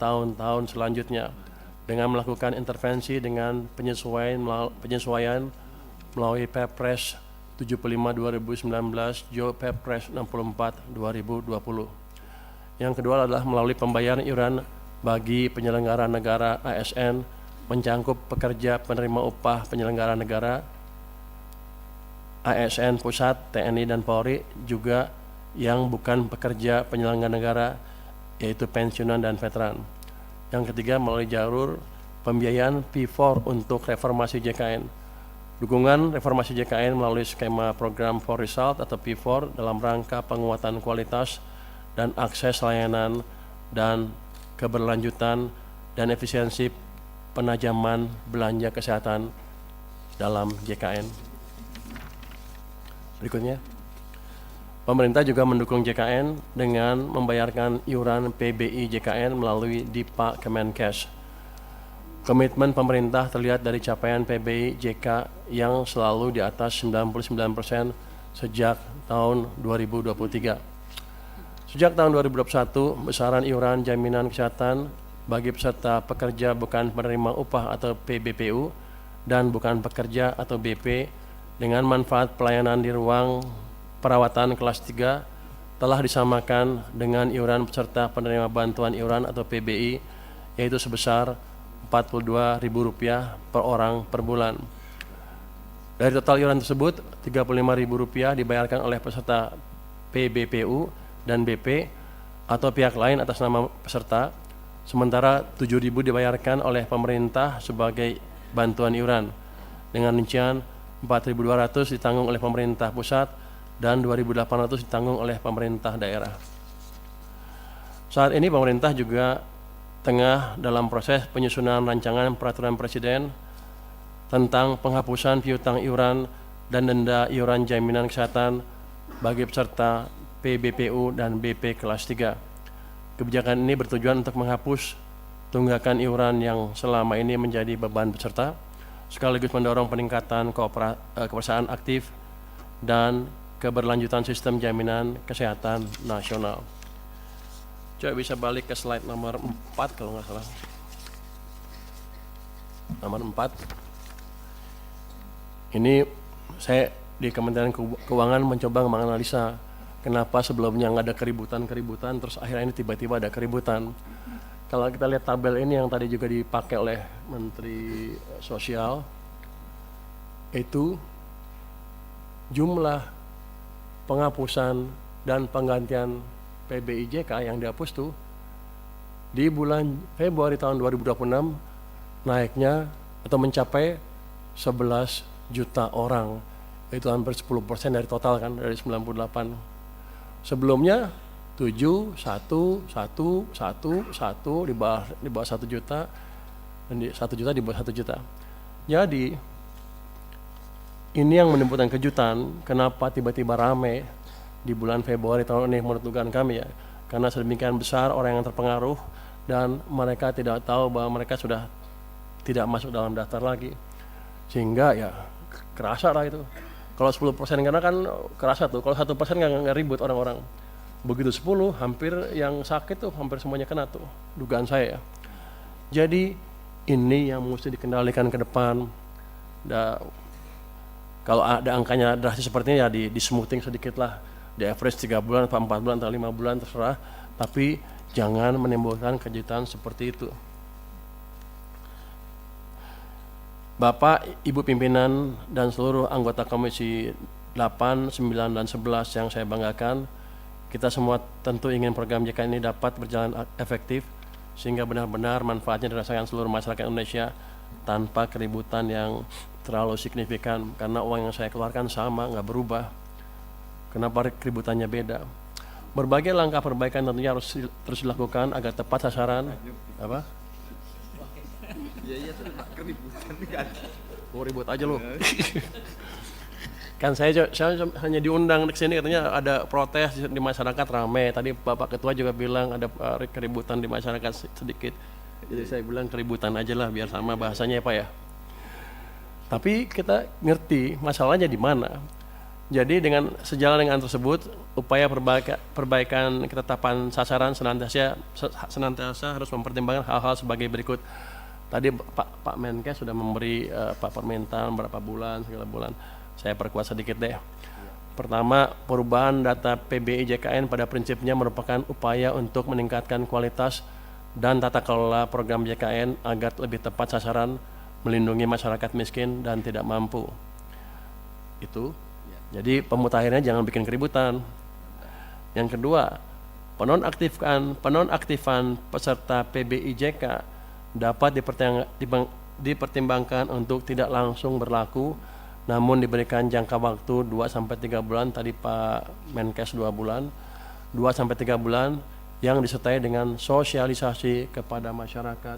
tahun-tahun selanjutnya dengan melakukan intervensi dengan penyesuaian melalui Perpres 75 2019, Jo Perpres 64 2020. Yang kedua adalah melalui pembayaran iuran bagi penyelenggara negara ASN mencangkup pekerja penerima upah penyelenggara negara ASN Pusat, TNI dan Polri, juga yang bukan pekerja penyelenggara negara yaitu pensiunan dan veteran. Yang ketiga melalui jalur pembiayaan P4 untuk reformasi JKN. Dukungan reformasi JKN melalui skema program for result atau P4 dalam rangka penguatan kualitas dan akses layanan dan keberlanjutan dan efisiensi penajaman belanja kesehatan dalam JKN. Berikutnya, pemerintah juga mendukung JKN dengan membayarkan iuran PBI JKN melalui DIPA Kemenkes. Komitmen pemerintah terlihat dari capaian PBI JK yang selalu di atas 99% sejak tahun 2023. Sejak tahun 2021, besaran iuran jaminan kesehatan bagi peserta pekerja bukan penerima upah atau PBPU dan bukan pekerja atau BP dengan manfaat pelayanan di ruang perawatan kelas 3 telah disamakan dengan iuran peserta penerima bantuan iuran atau PBI, yaitu sebesar Rp42.000 per orang per bulan. Dari total iuran tersebut, Rp35.000 dibayarkan oleh peserta PBPU dan BP atau pihak lain atas nama peserta, sementara Rp7.000 dibayarkan oleh pemerintah sebagai bantuan iuran, dengan rincian Rp4.200 ditanggung oleh pemerintah pusat dan Rp2.800 ditanggung oleh pemerintah daerah. Saat ini pemerintah juga tengah dalam proses penyusunan rancangan peraturan presiden tentang penghapusan piutang iuran dan denda iuran jaminan kesehatan bagi peserta PBPU dan BP kelas 3. Kebijakan ini bertujuan untuk menghapus tunggakan iuran yang selama ini menjadi beban peserta, sekaligus mendorong peningkatan kepesertaan aktif dan keberlanjutan sistem jaminan kesehatan nasional. Coba bisa balik ke slide nomor 4 kalau nggak salah. Nomor 4. Ini saya di Kementerian Keuangan mencoba menganalisa kenapa sebelumnya nggak ada keributan, terus akhirnya ini tiba-tiba ada keributan. Kalau kita lihat tabel ini yang tadi juga dipakai oleh Menteri Sosial, itu jumlah penghapusan dan penggantian PBIJK yang dihapus tuh di bulan Februari tahun 2026 naiknya atau mencapai 11 juta orang, itu hampir 10% dari total kan, dari 98. Sebelumnya 7, 1, 1, 1, 1 di bawah 1 juta, dan di 1 juta di bawah 1 juta. Jadi ini yang menimbulkan kejutan, kenapa tiba-tiba rame di bulan Februari tahun ini menurut dugaan kami ya, karena sedemikian besar orang yang terpengaruh dan mereka tidak tahu bahwa mereka sudah tidak masuk dalam daftar lagi, sehingga ya kerasa lah itu. Kalau 10% karena kan kerasa tuh, kalau 1% nggak ribut orang-orang. Begitu 10, hampir yang sakit tuh hampir semuanya kena tuh, dugaan saya ya. Jadi ini yang mesti dikendalikan ke depan. Kalau ada angkanya drastis seperti ini ya di smoothing sedikit lah, di average 3 bulan atau 4 bulan atau 5 bulan terserah, tapi jangan menimbulkan kejutan seperti itu. Bapak, Ibu pimpinan dan seluruh anggota Komisi 8, 9, dan 11 yang saya banggakan, kita semua tentu ingin program JK ini dapat berjalan efektif sehingga benar-benar manfaatnya dirasakan seluruh masyarakat Indonesia tanpa keributan yang terlalu signifikan, karena uang yang saya keluarkan sama, nggak berubah. Kenapa keributannya beda? Berbagai langkah perbaikan tentunya harus terus dilakukan agar tepat sasaran. Apa? Iya tuh keributan kan. Mau ribut aja lo. Kan saya hanya diundang ke sini, katanya ada protes di masyarakat ramai. Tadi Bapak Ketua juga bilang ada keributan di masyarakat sedikit. Jadi saya bilang keributan aja lah biar sama bahasanya ya Pak ya. Tapi kita ngerti masalahnya di mana. Jadi dengan sejalan dengan tersebut, upaya perbaikan ketetapan sasaran senantiasa harus mempertimbangkan hal-hal sebagai berikut. Tadi Pak Menkes sudah memberi permintaan berapa bulan, segala bulan. Saya perkuat sedikit deh. Pertama, perubahan data PBI JKN pada prinsipnya merupakan upaya untuk meningkatkan kualitas dan tata kelola program JKN agar lebih tepat sasaran, melindungi masyarakat miskin dan tidak mampu. Itu. Jadi pemutahirannya jangan bikin keributan. Yang kedua, penonaktifan peserta PBIJK dapat dipertimbangkan untuk tidak langsung berlaku, namun diberikan jangka waktu 2-3 bulan, tadi Pak Menkes 2 bulan, 2-3 bulan yang disertai dengan sosialisasi kepada masyarakat.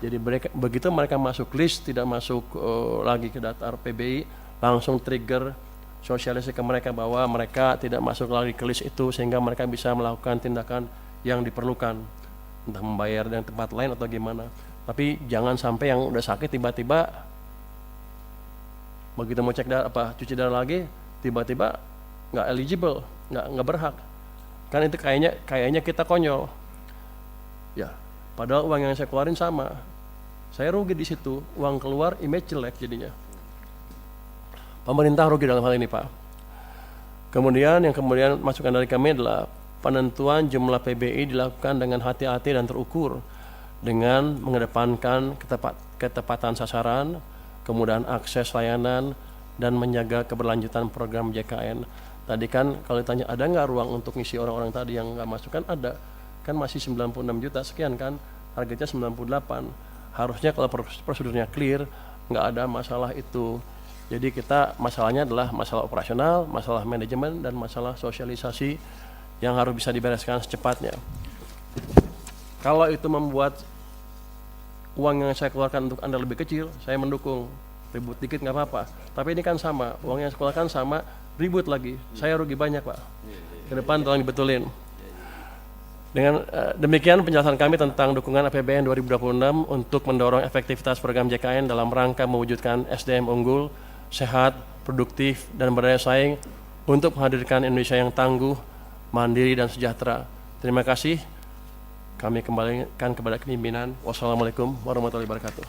Jadi begitu mereka masuk list, tidak masuk lagi ke daftar PBI, langsung trigger sosialisasi ke mereka bahwa mereka tidak masuk lagi ke list itu, sehingga mereka bisa melakukan tindakan yang diperlukan, entah membayar dengan tempat lain atau gimana. Tapi jangan sampai yang udah sakit tiba-tiba begitu mau cek cuci darah lagi, tiba-tiba nggak eligible, nggak berhak. Kan itu kayaknya kita konyol. Ya, padahal uang yang saya keluarin sama, saya rugi di situ, uang keluar, image jelek jadinya. Pemerintah rugi dalam hal ini, Pak. Kemudian masukan dari kami adalah penentuan jumlah PBI dilakukan dengan hati-hati dan terukur, dengan mengedepankan ketepatan sasaran, kemudahan akses layanan, dan menjaga keberlanjutan program JKN. Tadi kan kalau ditanya ada nggak ruang untuk ngisi orang-orang tadi yang nggak masuk, kan ada. Kan masih 96 juta sekian kan, targetnya 98. Harusnya kalau prosedurnya clear, nggak ada masalah itu. Jadi masalahnya adalah masalah operasional, masalah manajemen, dan masalah sosialisasi yang harus bisa dibereskan secepatnya. Kalau itu membuat uang yang saya keluarkan untuk Anda lebih kecil, saya mendukung. Ribut dikit nggak apa-apa. Tapi ini kan sama, uang yang saya keluarkan sama, ribut lagi. Saya rugi banyak, Pak. Ke depan tolong dibetulin. Dengan demikian penjelasan kami tentang dukungan APBN 2026 untuk mendorong efektivitas program JKN dalam rangka mewujudkan SDM unggul, sehat, produktif, dan berdaya saing untuk menghadirkan Indonesia yang tangguh, mandiri, dan sejahtera. Terima kasih. Kami kembalikan kepada pimpinan. Wassalamualaikum warahmatullahi wabarakatuh.